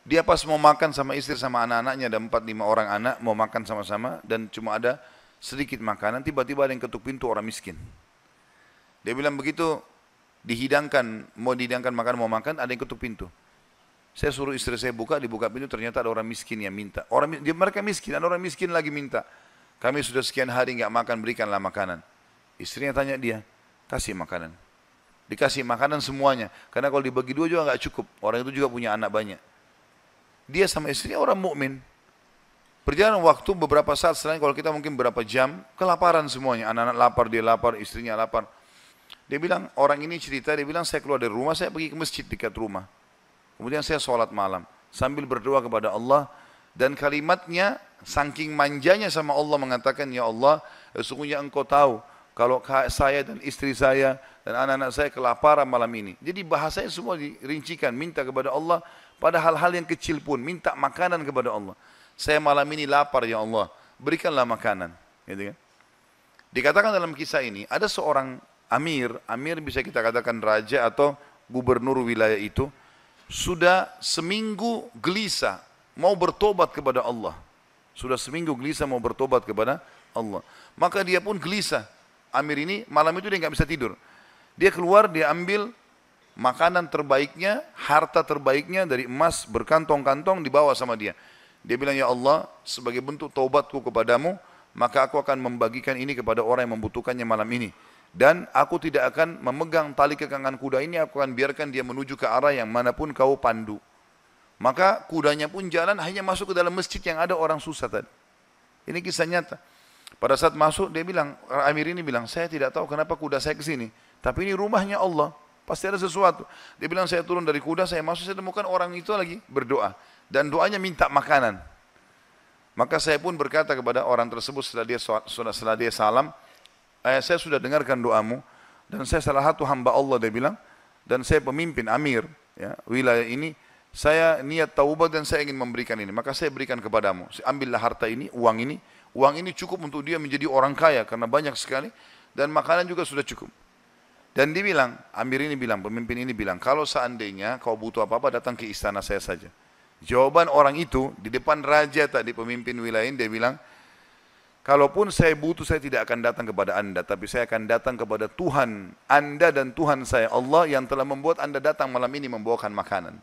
Dia pas mau makan sama istri sama anak-anaknya, ada 4-5 orang anak, mau makan sama-sama, dan cuma ada sedikit makanan, tiba-tiba ada yang ketuk pintu orang miskin. Dia bilang begitu, mau dihidangkan makan, mau makan, ada yang ketuk pintu. Saya suruh istri saya buka, dibuka pintu, ternyata ada orang miskin yang minta. Mereka miskin, ada orang miskin lagi minta. Kami sudah sekian hari nggak makan, berikanlah makanan. Istrinya tanya dia, kasih makanan. Dikasih makanan semuanya. Karena kalau dibagi dua juga nggak cukup. Orang itu juga punya anak banyak. Dia sama istrinya orang mukmin. Berjalan waktu beberapa saat setelahnya, kalau kita mungkin berapa jam, kelaparan semuanya. Anak-anak lapar, dia lapar, istrinya lapar. Dia bilang, orang ini cerita, dia bilang saya keluar dari rumah, saya pergi ke masjid dekat rumah. Kemudian saya sholat malam, sambil berdoa kepada Allah. Dan kalimatnya, saking manjanya sama Allah mengatakan, ya Allah, sesungguhnya engkau tahu, kalau saya dan istri saya dan anak-anak saya kelaparan malam ini. Jadi bahasanya semua dirincikan, minta kepada Allah pada hal-hal yang kecil pun, minta makanan kepada Allah. Saya malam ini lapar ya Allah, berikanlah makanan. Gitu kan? Dikatakan dalam kisah ini, ada seorang amir bisa kita katakan raja atau gubernur wilayah itu, sudah seminggu gelisah, mau bertobat kepada Allah. Sudah seminggu gelisah mau bertobat kepada Allah. Maka dia pun gelisah. Amir ini malam itu dia nggak bisa tidur. Dia keluar, dia ambil makanan terbaiknya, harta terbaiknya dari emas berkantong-kantong dibawa sama dia. Dia bilang, ya Allah, sebagai bentuk taubatku kepadamu, maka aku akan membagikan ini kepada orang yang membutuhkannya malam ini. Dan aku tidak akan memegang tali kekangan kuda ini, aku akan biarkan dia menuju ke arah yang manapun kau pandu. Maka kudanya pun jalan hanya masuk ke dalam masjid yang ada orang susah tadi. Ini kisah nyata. Pada saat masuk dia bilang, Amir ini bilang, saya tidak tahu kenapa kuda saya ke sini, tapi ini rumahnya Allah, pasti ada sesuatu. Dia bilang, saya turun dari kuda, saya masuk, saya temukan orang itu lagi berdoa, dan doanya minta makanan. Maka saya pun berkata kepada orang tersebut setelah dia salam, saya sudah dengarkan doamu, dan saya salah satu hamba Allah, dia bilang, dan saya pemimpin Amir ya, wilayah ini, saya niat taubat dan saya ingin memberikan ini, maka saya berikan kepadamu. Ambillah harta ini, uang ini cukup untuk dia menjadi orang kaya karena banyak sekali, dan makanan juga sudah cukup. Dan dia bilang, Amir ini bilang, pemimpin ini bilang, kalau seandainya kau butuh apa-apa datang ke istana saya saja. Jawaban orang itu di depan raja tadi, pemimpin wilayah ini, dia bilang, kalaupun saya butuh, saya tidak akan datang kepada anda, tapi saya akan datang kepada Tuhan anda dan Tuhan saya, Allah yang telah membuat anda datang malam ini membawakan makanan.